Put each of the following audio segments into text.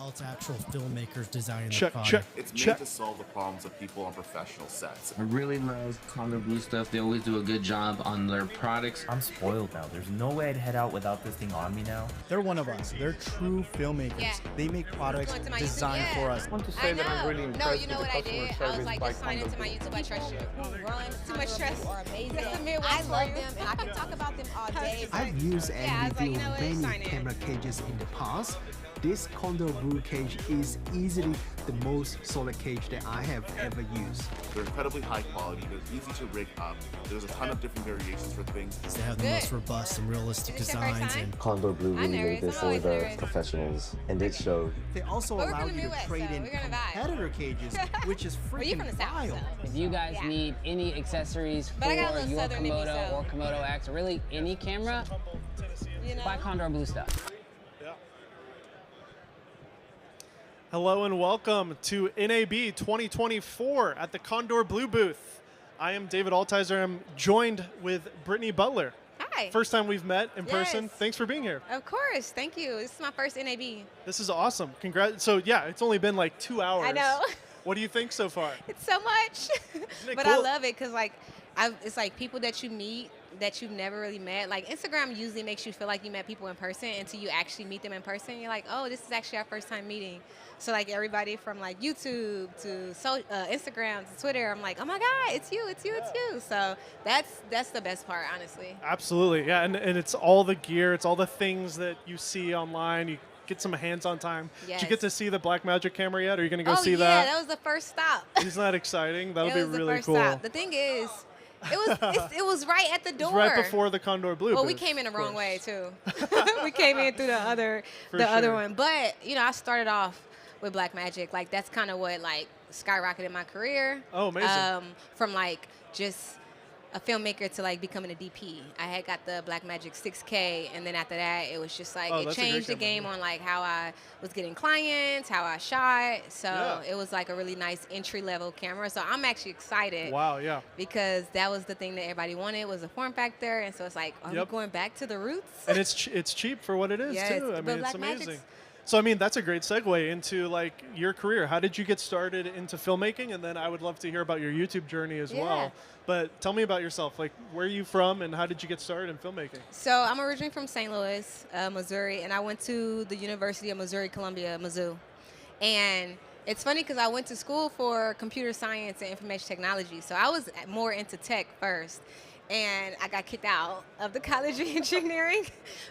It's actual filmmakers designing Check, the check, product. It's check. made to solve the problems of people on professional sets. I really love Condor Blue stuff. They always do a good job on their products. I'm spoiled now. There's no way I'd head out without this thing on me now. They're one of us. They're true filmmakers. Yeah. They make products designed for us. I want to say that I'm really impressed No, you know with what the I customer did? service I was like, by just sign Condor into my Blue. YouTube. I trust you. Run. Too much trust. Are amazing. That's the Midwest I for love you. them, and I can talk about them all day. I've used and Yeah, I was like, reviewed you know what, sign many in. camera cages in the past. This Condor Blue cage is easily the most solid cage that I have ever used. They're incredibly high quality, they're easy to rig up, there's a ton of different variations for things. They have the Good. most robust and realistic Is this your first designs. time? And Condor Blue I'm really made nervous. this I'm for always the nervous. professionals, and it showed. They also But we're allow from you the to Midwest, trade so in we're gonna vibe. competitor cages, which is Well, you from freaking the South, wild. so. If you guys Yeah. need any accessories But I got a for little your Southern in me, Komodo so- or Komodo X, or really any camera, You know? buy Condor Blue stuff. Hello and welcome to NAB 2024 at the Condor Blue booth. I am David Altizer. I'm joined with Brittney Butler. Hi. First time we've met in person. Yes. Thanks for being here. Of course. Thank you. This is my first NAB. This is awesome. Congrats. So yeah, it's only been like 2 hours. I know. What do you think so far? It's so much. Isn't it But I cool? love it because, like, it's like people that you meet that you've never really met. Like, Instagram usually makes you feel like you met people in person until you actually meet them in person. You're like, oh, this is actually our first time meeting. So, like, everybody from, like, YouTube to Instagram to Twitter, I'm like, oh, my God, it's you, it's you, it's you. So that's the best part, honestly. Absolutely. Yeah, and it's all the gear. It's all the things that you see online. You get some hands-on time. Yes. Did you get to see the Blackmagic camera yet? Are you going to go Oh, see yeah, that? that was the first stop. Isn't that exciting? That'll It be was the really first cool. stop. The thing is, it was right at the door. It's right before the Condor Blue Well, we booth, came in the of wrong course. way too. We came in through the other For other sure. one. But I started off with Blackmagic. Like, that's kind of what like skyrocketed my career. Oh, amazing. From like just a filmmaker to like becoming a DP. I had got the Blackmagic 6K, and then after that, it was just like Oh, it that's a great changed the camera, game yeah. on like how I was getting clients, how I shot. So Yeah. it was like a really nice entry level camera. So I'm actually excited Wow, yeah. because that was the thing that everybody wanted, was a form factor, and so it's like, are we Yep. going back to the roots? And it's cheap for what it is, Yes, too. I but mean, it's Blackmagic's- amazing. So, I mean, that's a great segue into, like, your career. How did you get started into filmmaking? And then I would love to hear about your YouTube journey as Yeah. well. But tell me about yourself. Like, where are you from, and how did you get started in filmmaking? So I'm originally from St. Louis, Missouri, and I went to the University of Missouri, Columbia, Mizzou. And it's funny because I went to school for computer science and information technology. So I was more into tech first. And I got kicked out of the College of Engineering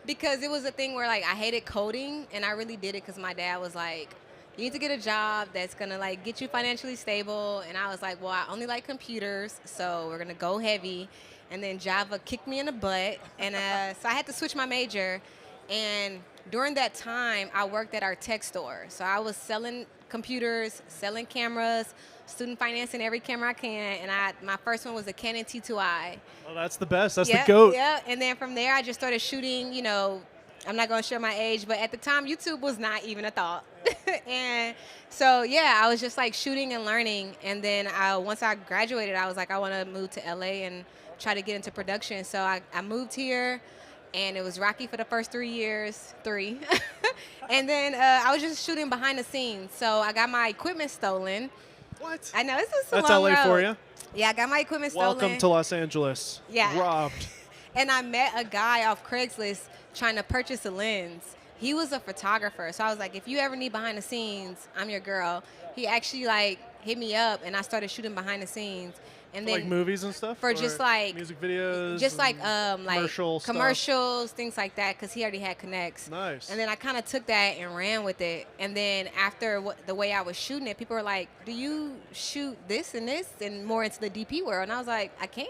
because it was a thing where, like, I hated coding, and I really did it because my dad was like, you need to get a job that's going to, like, get you financially stable. And I was like, well, I only like computers, so we're going to go heavy. And then Java kicked me in the butt. And so I had to switch my major. And during that time, I worked at our tech store. So I was selling computers, selling cameras, student financing every camera I can. And my first one was a Canon T2i. Well, that's the best. That's Yep, the GOAT. Yeah, and then from there, I just started shooting, I'm not going to share my age, but at the time, YouTube was not even a thought. And so, yeah, I was just, like, shooting and learning. And then once I graduated, I was like, I want to move to LA and try to get into production. So I moved here, and it was rocky for the first 3 years, and then I was just shooting behind the scenes. So I got my equipment stolen. What? I know, this is a That's long LA road. for you. Yeah, I got my equipment stolen. Welcome to Los Angeles. Yeah. Robbed. And I met a guy off Craigslist trying to purchase a lens. He was a photographer. So I was like, if you ever need behind the scenes, I'm your girl. He actually, like, hit me up, and I started shooting behind the scenes. And For, then like, movies and stuff? for Or just, like, music videos? just like and commercial stuff? commercials, things like that, because he already had connects. Nice. And then I kind of took that and ran with it. And then after the way I was shooting it, people were like, do you shoot this and more into the DP world? And I was like, I can.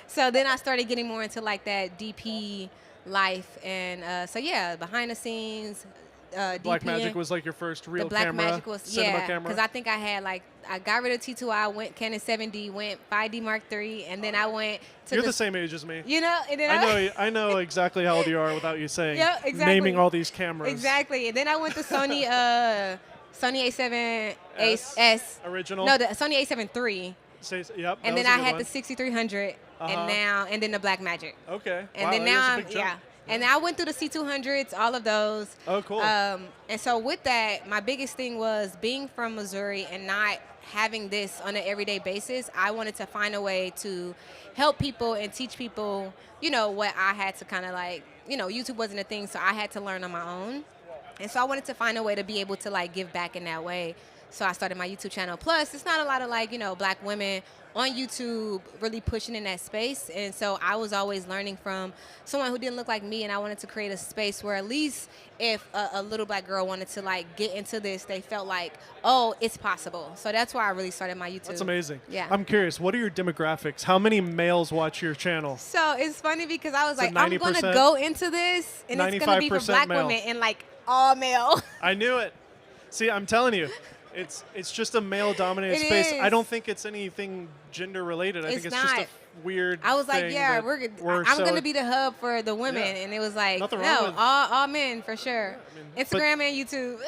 So then I started getting more into, like, that DP life. And so, yeah, behind the scenes, Blackmagic was, like, your first real camera? Blackmagic was, cinema yeah, camera? because I think I had, like, I got rid of T2i, went Canon 7D, went 5D Mark III, and then I went to You're the same age as me. and then I know exactly how old you are without you saying. Yeah, exactly. Naming all these cameras. Exactly. And then I went to Sony A7 S. Original? No, the Sony A7 III. Yep. And that then was a I good had one. the 6300, Uh-huh. and then the Blackmagic. Okay. And Wow, then that now is a I'm big jump. And I went through the C200s, all of those. Oh, cool. And so with that, my biggest thing was being from Missouri and not having this on an everyday basis. I wanted to find a way to help people and teach people, you know, what I had to kind of like, you know, YouTube wasn't a thing, so I had to learn on my own. And so I wanted to find a way to be able to like give back in that way. So I started my YouTube channel. Plus, it's not a lot of like, you know, black women on YouTube really pushing in that space. And so I was always learning from someone who didn't look like me, and I wanted to create a space where at least if a little black girl wanted to like get into this, they felt like, oh, it's possible. So that's why I really started my YouTube. That's amazing. Yeah. I'm curious, what are your demographics? How many males watch your channel? So it's funny because I was So like, I'm going to 90%? go into this, and it's going to be for 95% black male. women and like all male. I knew it. See, I'm telling you. It's just a male-dominated It space. is. I don't think it's anything gender-related. I think it's just not. a weird I was like, thing yeah, that I'm so- going to be the hub for the women. Yeah. And it was like, Nothing wrong no, with- all men for sure. but- Instagram and YouTube.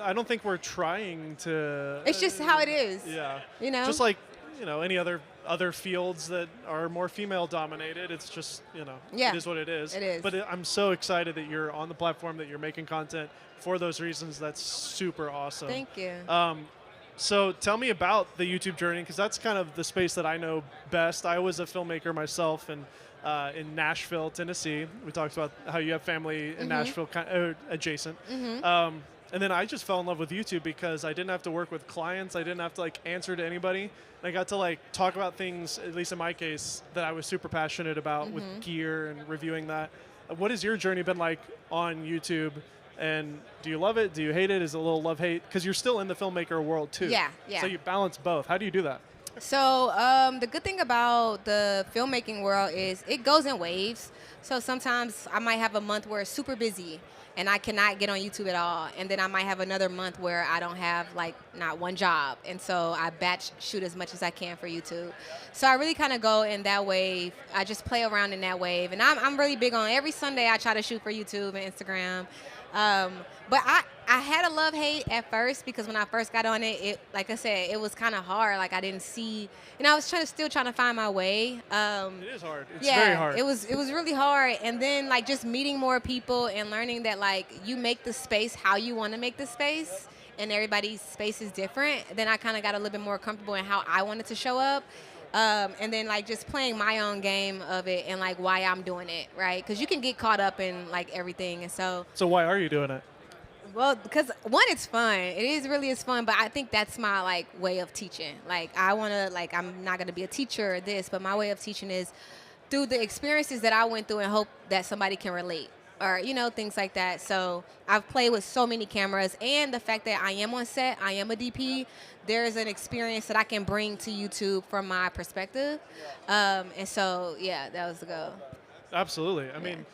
I don't think we're trying to... It's just how it is. Yeah. You know? Just like, you know, any other fields that are more female-dominated. It's just, you know, Yeah. it is what it is. It is. But I'm so excited that you're on the platform, that you're making content for those reasons. That's super awesome. Thank you. So tell me about the YouTube journey, because that's kind of the space that I know best. I was a filmmaker myself in Nashville, Tennessee. We talked about how you have family in Nashville, adjacent. And then I just fell in love with YouTube because I didn't have to work with clients. I didn't have to like answer to anybody. I got to like talk about things, at least in my case, that I was super passionate about with gear and reviewing that. What has your journey been like on YouTube? And do you love it? Do you hate it? Is it a little love-hate? Because you're still in the filmmaker world too. Yeah, yeah. So you balance both. How do you do that? So the good thing about the filmmaking world is it goes in waves. So sometimes I might have a month where it's super busy and I cannot get on YouTube at all. And then I might have another month where I don't have like not one job. And so I batch shoot as much as I can for YouTube. So I really kind of go in that wave. I just play around in that wave. And I'm really big on every Sunday I try to shoot for YouTube and Instagram. But I had a love-hate at first because when I first got on it, like I said, it was kind of hard. Like I didn't see, I was still trying to find my way. It is hard. It's yeah, very hard. it was really hard. And then like just meeting more people and learning that like you make the space how you want to make the space, and everybody's space is different. Then I kind of got a little bit more comfortable in how I wanted to show up. And then like just playing my own game of it and like why I'm doing it, right? Because you can get caught up in like everything, and so why are you doing it? well, because one, it's fun. It really is fun, but I think that's my like way of teaching. Like I want to like I'm not gonna be a teacher or this, but my way of teaching is through the experiences that I went through and hope that somebody can relate. Or, things like that. So I've played with so many cameras, and the fact that I am on set, I am a DP, there's an experience that I can bring to YouTube from my perspective. And so, yeah, that was the goal. Absolutely. I mean,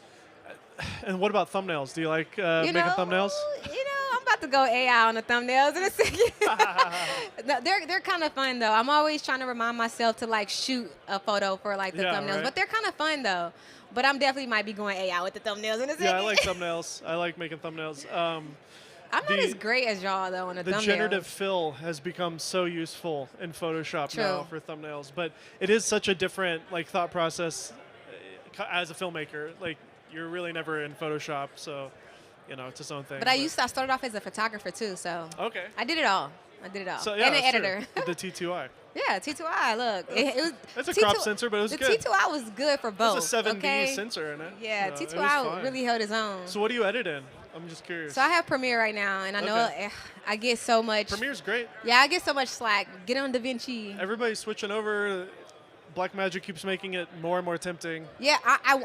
and what about thumbnails? Do you like making thumbnails? I'm about to go AI on the thumbnails in a second. No, they're kind of fun, though. I'm always trying to remind myself to, like, shoot a photo for, like, the thumbnails. Right. But they're kind of fun, though. But I'm definitely might be going AI with the thumbnails in a second. Yeah, I like thumbnails. I like making thumbnails. I'm not as great as y'all, though, on the thumbnails. The generative fill has become so useful in Photoshop now for thumbnails. But it is such a different, like, thought process as a filmmaker. Like, you're really never in Photoshop, so, it's its own thing. But I started off as a photographer, too, so. Okay. I did it all. So, yeah, and an editor. With the T2i. Yeah, T2i, look. It was, that's a crop sensor, but it was the good. The T2i was good for both. There's a 7D okay? sensor in it. Yeah, It T2i really held its own. So what do you edit in? I'm just curious. So I have Premiere right now, and I know I get so much. Premiere's great. Yeah, I get so much slack. Get on DaVinci. Everybody's switching over. Blackmagic keeps making it more and more tempting. Yeah, I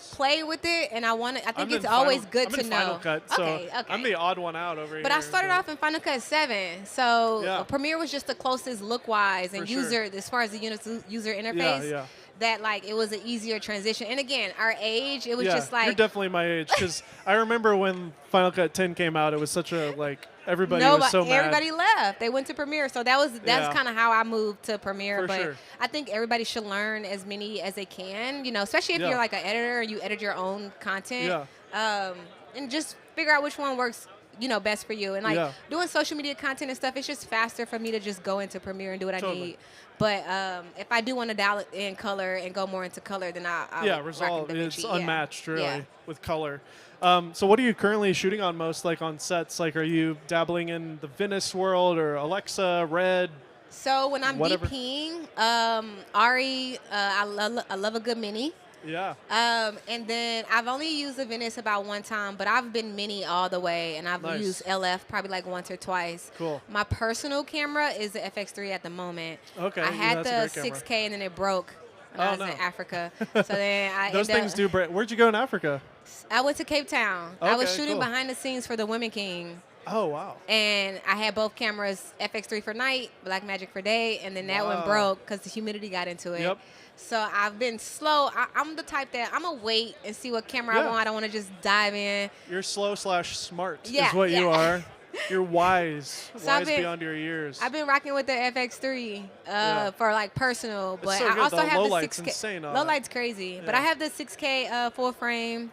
play with it, and I think it's always good to know. Final Cut, so okay. I'm the odd one out over here. But I started off in Final Cut 7, so Premiere was just the closest look-wise and as far as the user interface. Yeah. That like it was an easier transition. And again, our age, it was just like you're definitely my age, because I remember when Final Cut 10 came out, it was such a everybody was so mad. Everybody left. They went to Premiere, so that's kind of how I moved to Premiere. But I think everybody should learn as many as they can. Especially if you're like an editor and you edit your own content. And just figure out which one works best for you. And like doing social media content and stuff, it's just faster for me to just go into Premiere and do what I need. But if I do want to dial it in color and go more into color, then I'll Resolve is unmatched really with color. So what are you currently shooting on most, like on sets? Like, are you dabbling in the Venice world or Alexa, Red? So when I'm DPing, Ari, I love a good mini. Yeah. And then I've only used the Venice about one time, but I've been mini all the way, and I've used LF probably like once or twice. Cool. My personal camera is the FX3 at the moment. Okay. I had the 6K and then it broke when I was in Africa. So then I those things do break. Where'd you go in Africa? I went to Cape Town. Okay, I was shooting behind the scenes for the Women King. Oh, wow. And I had both cameras, FX3 for night, Blackmagic for day, and then that one broke because the humidity got into it. Yep. So I've been slow. I'm the type that I'm going to wait and see what camera I want. I don't want to just dive in. You're slow/smart is what you are. You're wise. Wise beyond your years. I've been rocking with the FX3 for like personal, but so I also have low the light's 6K. Insane low light's crazy, but I have the 6K full frame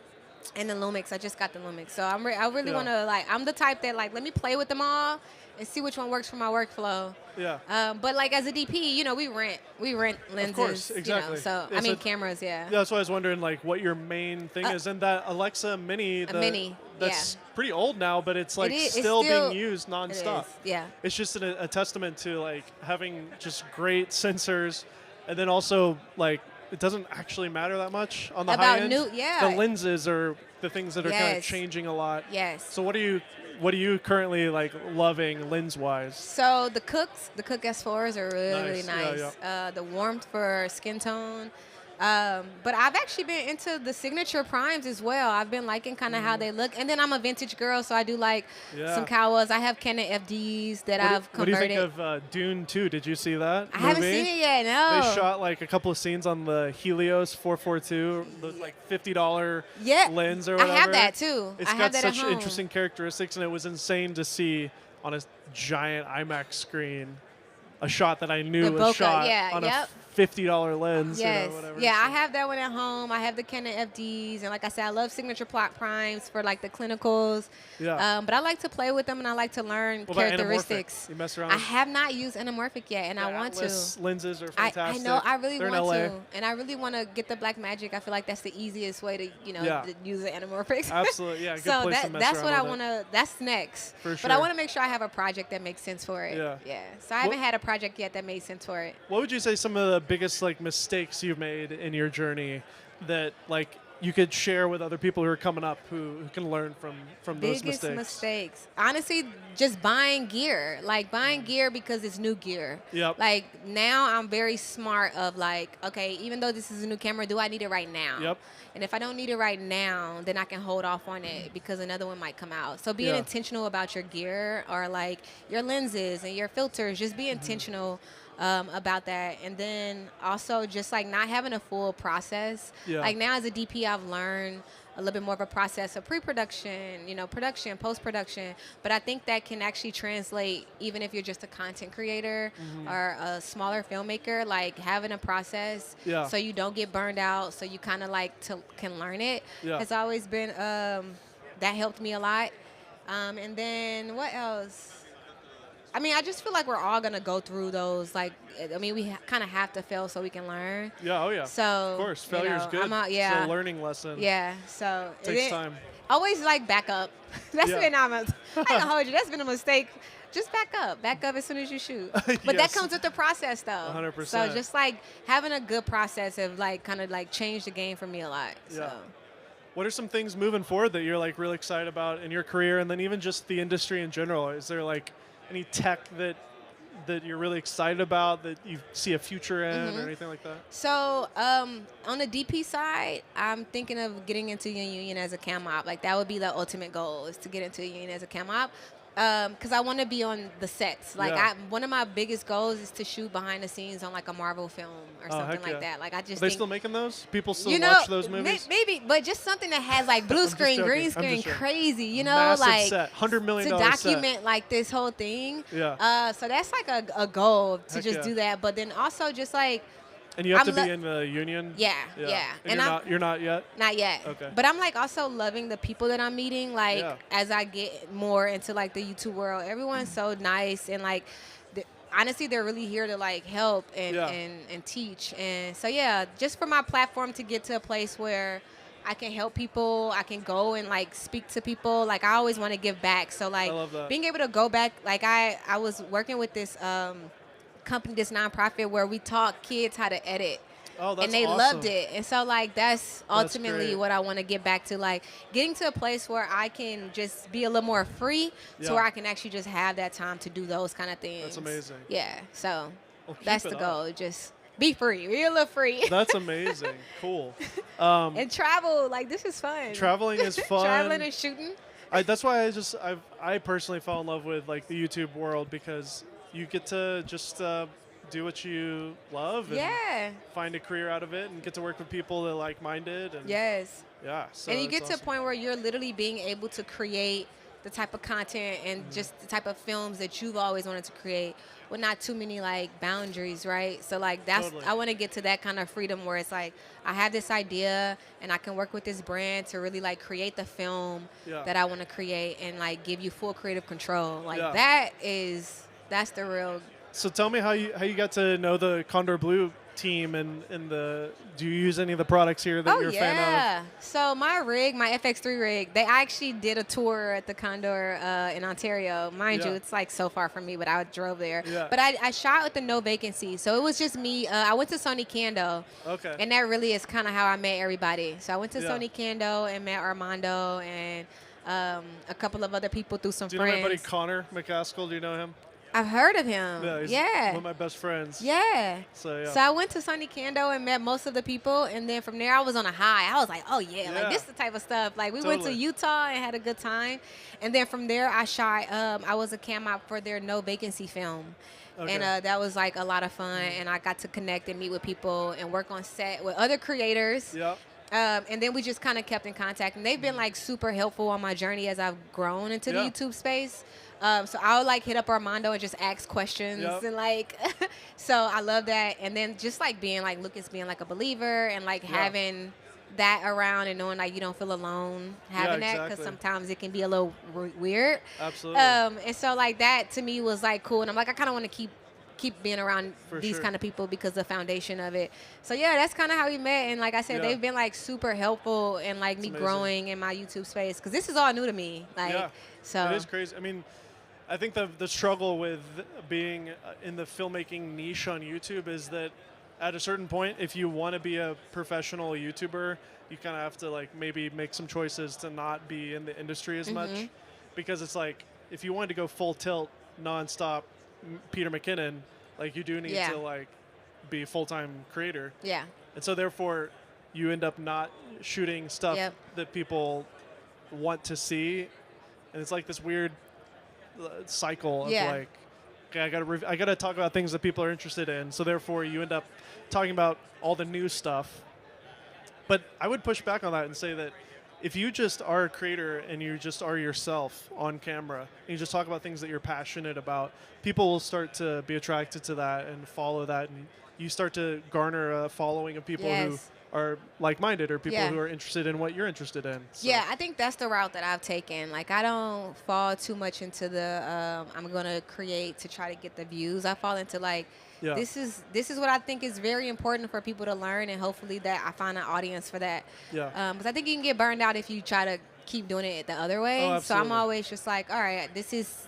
and the Lumix. I just got the Lumix, so I really want to I'm the type that let me play with them all and see which one works for my workflow. Yeah. But like as a DP, we rent lenses. Of course, exactly. So cameras. Yeah. Yeah, that's why I was wondering what your main thing is, and that Alexa Mini. That's pretty old now, but it's still being used nonstop. Yeah. It's just a testament to having just great sensors, and then also it doesn't actually matter that much on the high end. The lenses are the things that are kind of changing a lot. Yes. So what are you currently loving lens wise? So the Cook S4s are really nice. Yeah. The warmth for skin tone. But I've actually been into the signature primes as well. I've been liking kind of how they look. And then I'm a vintage girl, so I do some Kawas. I have Canon FDs that I've converted. What do you think of Dune 2? Did you see that movie? I haven't seen it yet, no. They shot a couple of scenes on the Helios 442, the $50 lens or whatever. I have that too. It's got such interesting characteristics, and it was insane to see on a giant IMAX screen a shot that I knew was shot on a $50 lens. Yes. Whatever. Yeah, I have that one at home. I have the Canon FDs, and like I said, I love signature plot primes for the clinicals. Yeah. But I like to play with them, and I like to learn characteristics. You mess around? I have not used anamorphic yet, and I want to. Lenses are fantastic. I know. I really They're want in LA. to, and I really want to get the Blackmagic. I feel like that's the easiest way to to use the anamorphics. Absolutely, yeah. Good so place to mess that's around what I with want to. That's next. For sure. But I want to make sure I have a project that makes sense for it. Yeah. So I haven't had a project yet that made sense for it. What would you say some of the biggest mistakes you've made in your journey that you could share with other people who are coming up who can learn from those mistakes? Biggest mistakes. Honestly, just buying gear. Buying gear because it's new gear. Yep. Now I'm very smart of okay, even though this is a new camera, do I need it right now? Yep. And if I don't need it right now, then I can hold off on it because another one might come out. So being intentional about your gear or your lenses and your filters, just be intentional about that. And then also just not having a full process. Yeah. Now as a DP, I've learned a little bit more of a process of pre-production, production, post-production. But I think that can actually translate even if you're just a content creator or a smaller filmmaker, having a process so you don't get burned out, so you kind of can learn it has always been, that helped me a lot. And then what else? I just feel like we're all going to go through those. We kind of have to fail so we can learn. Yeah, oh yeah. So, of course, failure's good. It's a learning lesson. Yeah, so. It takes time. Always back up. That's been, I ain't gonna hold you, that's been a mistake. Just back up. Back up as soon as you shoot. But that comes with the process, though. 100%. So just having a good process have kind of changed the game for me a lot. Yeah. So. What are some things moving forward that you're really excited about in your career, and then even just the industry in general? Is there any tech that you're really excited about that you see a future in or anything like that? So on the DP side, I'm thinking of getting into a union as a cam op. That would be the ultimate goal, is to get into a union as a cam op. Because I want to be on the sets. One of my biggest goals is to shoot behind the scenes on a Marvel film or something like that. I just Are they still making those? People still watch those movies? Maybe, but just something that has blue screen, green screen, crazy. Massive set, $100 million to document set. This whole thing. Yeah. So that's a goal to just do that. But then also just And you have to I'm be in the union? Yeah. And you're not yet? Not yet. Okay. But I'm like also loving the people that I'm meeting. Like Yeah. as I get more into like the YouTube world, everyone's so nice and like honestly they're really here to like help and teach. And so yeah, just for my platform to get to a place where I can help people, I can go and like speak to people. Like I always want to give back. So like I love that. being able to go back, like I was working with this company, this nonprofit where we taught kids how to edit. Oh, that's and they awesome. loved it. And so like that's ultimately great. what I want to get back to, like getting to a place where I can just be a little more free to where I can actually just have that time to do those kind of things. That's amazing. Yeah. So Well, keep that's it the up. goal. Just be free. Be a little free. That's amazing. Cool. And travel. Like this is fun. Traveling is fun. Traveling and shooting. That's why I personally fell in love with like the YouTube world, because you get to just do what you love and find a career out of it and get to work with people that are like-minded. And Yes. Yeah. So and you it's get to a awesome. point where you're literally being able to create the type of content and just the type of films that you've always wanted to create with not too many like boundaries, right? So like that's Totally. I want to get to that kind of freedom where it's like I have this idea and I can work with this brand to really like create the film that I want to create and like give you full creative control. Like that's the real. So tell me how you got to know the Condor Blue team and do you use any of the products here that you're a fan of? So my rig, my FX3 rig, they actually did a tour at the Condor in Ontario. Mind you, it's like so far from me, but I drove there. Yeah. But I shot with the no vacancy. So it was just me. I went to Sony Cando. Okay. And that really is kind of how I met everybody. So I went to Sony Cando and met Armando and a couple of other people through some Do you know friends. my buddy Connor McCaskill? Do you know him? I've heard of him. Yeah, he's one of my best friends. Yeah. So yeah. So I went to Sony Cando and met most of the people, and then from there I was on a high. I was like, oh yeah, like this is the type of stuff. Like we went to Utah and had a good time, and then from there I shot. I was a cam op for their no vacancy film. Okay. And that was like a lot of fun, and I got to connect and meet with people and work on set with other creators. Yep. And then we just kind of kept in contact, and they've been like super helpful on my journey as I've grown into the YouTube space. So I'll like hit up Armando and just ask questions and like, so I love that. And then just like being like Lucas being like a believer and like having that around and knowing like you don't feel alone having that, because sometimes it can be a little weird. Absolutely. And so like that to me was like cool, and I'm like I kind of want to keep being around these kind of people because the foundation of it. So yeah, that's kind of how we met, and like I said, they've been like super helpful in like me growing in my YouTube space, because this is all new to me. Like, so it is crazy. I mean, I think the struggle with being in the filmmaking niche on YouTube is that at a certain point, if you want to be a professional YouTuber, you kind of have to like maybe make some choices to not be in the industry as much, because it's like if you wanted to go full tilt nonstop Peter McKinnon, like you do need to like be a full-time creator. Yeah. And so therefore you end up not shooting stuff that people want to see, and it's like this weird cycle of like, okay, I gotta talk about things that people are interested in. So therefore, you end up talking about all the new stuff. But I would push back on that and say that if you just are a creator and you just are yourself on camera and you just talk about things that you're passionate about, people will start to be attracted to that and follow that, and you start to garner a following of people who are like-minded or people who are interested in what you're interested in. So. Yeah, I think that's the route that I've taken. Like, I don't fall too much into the I'm going to create to try to get the views. I fall into, like, this is what I think is very important for people to learn, and hopefully that I find an audience for that. Yeah. Because I think you can get burned out if you try to keep doing it the other way. Oh, so I'm always just like, all right, this is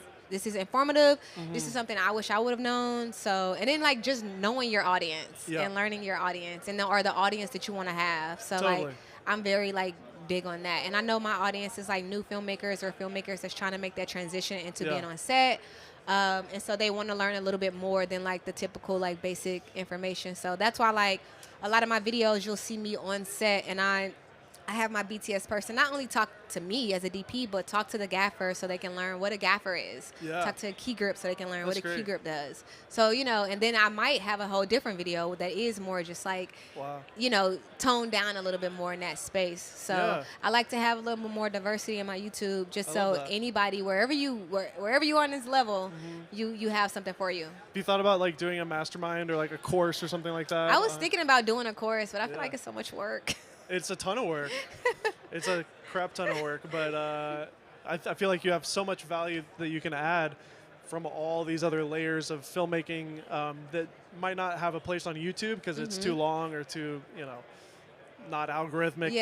informative. This is something I wish I would have known. So, and then like just knowing your audience and learning your audience or the audience that you want to have. So like, I'm very like big on that. And I know my audience is like new filmmakers or filmmakers that's trying to make that transition into being on set. And so they want to learn a little bit more than like the typical like basic information. So that's why like a lot of my videos, you'll see me on set, and I I have my BTS person not only talk to me as a DP, but talk to the gaffer so they can learn what a gaffer is. Yeah. Talk to a key grip so they can learn That's what a key great. grip does. So, you know, and then I might have a whole different video that is more just like, Wow. you know, toned down a little bit more in that space. So Yeah. I like to have a little bit more diversity in my YouTube, just I so love that. anybody, wherever you are on this level, you have something for you. Have you thought about like doing a mastermind or like a course or something like that? I was thinking about doing a course, but I feel yeah. like it's so much work. It's a ton of work. It's a crap ton of work, but I feel like you have so much value that you can add from all these other layers of filmmaking that might not have a place on YouTube because it's too long or too, you know, not algorithmic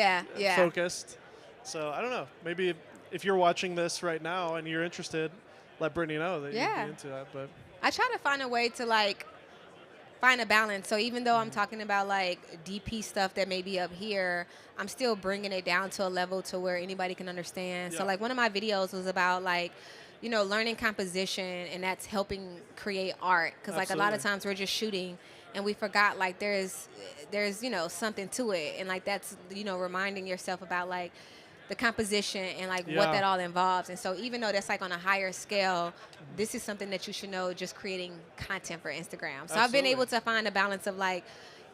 focused. So I don't know. Maybe if you're watching this right now and you're interested, let Brittney know that you'd be into that. But I try to find a way to like find a balance. So even though I'm talking about like DP stuff that may be up here, I'm still bringing it down to a level to where anybody can understand. So like one of my videos was about like, you know, learning composition, and that's helping create art. Because like a lot of times we're just shooting and we forgot like there's, you know, something to it. And like that's, you know, reminding yourself about like the composition and like what that all involves. And so even though that's like on a higher scale, this is something that you should know just creating content for Instagram. So I've been able to find a balance of like,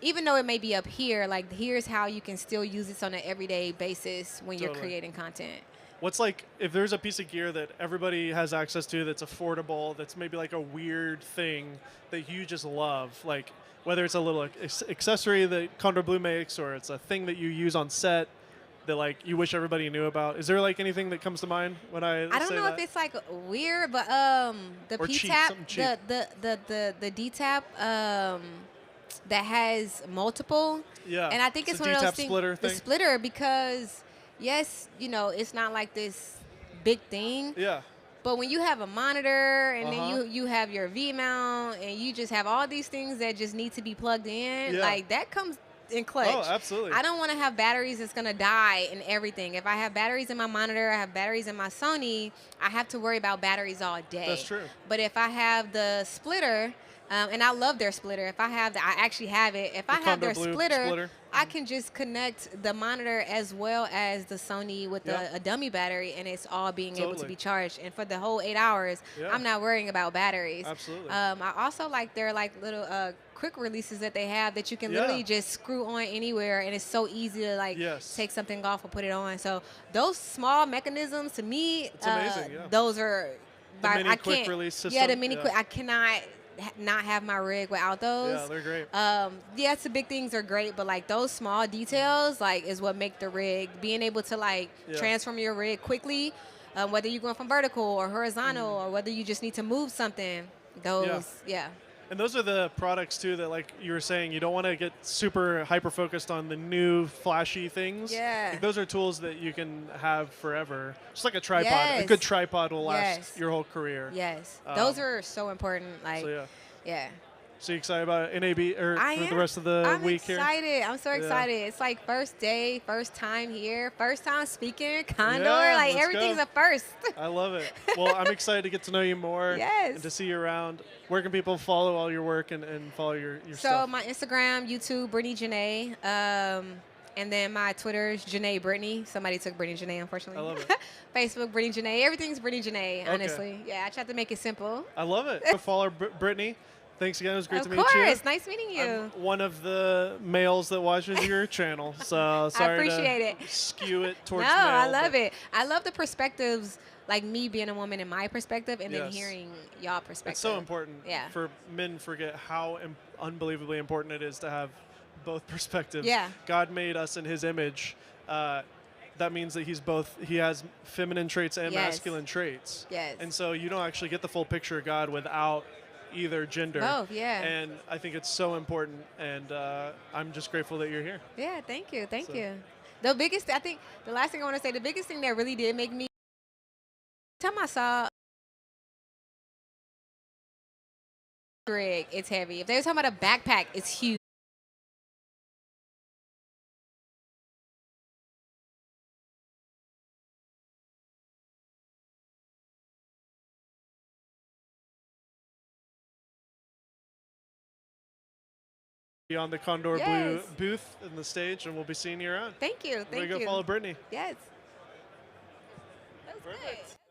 even though it may be up here, like here's how you can still use this on an everyday basis when you're creating content. what's like, if there's a piece of gear that everybody has access to that's affordable, that's maybe like a weird thing that you just love, like whether it's a little accessory that Condor Blue makes or it's a thing that you use on set that like you wish everybody knew about. Is there like anything that comes to mind when I don't know if it's like weird, but the or P-tap, cheap, the D-tap that has multiple. Yeah. And I think it's one of those things. Splitter the thing. splitter, because yes, you know, it's not like this big thing. Yeah. But when you have a monitor and then you have your V mount and you just have all these things that just need to be plugged in, like that comes in clutch. Oh, absolutely. I don't want to have batteries that's going to die and everything. If I have batteries in my monitor, I have batteries in my Sony, I have to worry about batteries all day. That's true. But if I have the splitter, and I love their splitter. If I have the, I actually have it. If I have their splitter, I can just connect the monitor as well as the Sony with a dummy battery, and it's all being able to be charged. And for the whole 8 hours, I'm not worrying about batteries. Absolutely. I also like their like little quick releases that they have that you can literally just screw on anywhere, and it's so easy to like take something off or put it on. So those small mechanisms, to me, it's amazing. Those are. The mini I quick can't, release system. Yeah, the mini quick. I cannot not have my rig without those. Yeah, they're great. Yes, the big things are great, but like those small details like is what make the rig. Being able to like transform your rig quickly, whether you're going from vertical or horizontal or whether you just need to move something. Those, And those are the products too that, like you were saying, you don't want to get super hyper focused on the new flashy things. Yeah. Like, those are tools that you can have forever. Just like a tripod. A good tripod will last your whole career. Yes. Those are so important. Like, so yeah. So you excited about NAB or for the rest of the week here? I'm excited. I'm so excited. It's like first day, first time here, first time speaking Condor. Like everything's a first. I love it. Well, I'm excited to get to know you more and to see you around. Where can people follow all your work and follow your stuff? So my Instagram, YouTube, Brittney Janae. And then my Twitter is Janae Brittney. Somebody took Brittney Janae, unfortunately. I love it. Facebook, Brittney Janae. Everything's Brittney Janae, honestly. Yeah, I tried to make it simple. I love it. Follow Brittney. Thanks again. It was great to meet you. Of course. Nice meeting you. I'm one of the males that watches your channel, so sorry I appreciate to skew it towards No, male. I love it. I love the perspectives, like me being a woman in my perspective and then hearing y'all perspective. It's so important for men forget how unbelievably important it is to have both perspectives. Yeah. God made us in his image. That means that he has feminine traits and masculine traits. Yes. And so you don't actually get the full picture of God without either gender. Both, yeah. And I think it's so important, and I'm just grateful that you're here. Yeah, thank you. Thank you. The biggest, I think, the last thing I want to say, the biggest thing that really did make me, time I saw rig, it's heavy. If they were talking about a backpack, it's huge. be on the Condor Yes. Blue booth in the stage, and we'll be seeing you around. Thank you. We're Thank gonna you. go follow Brittney. Yes. That was Perfect. good.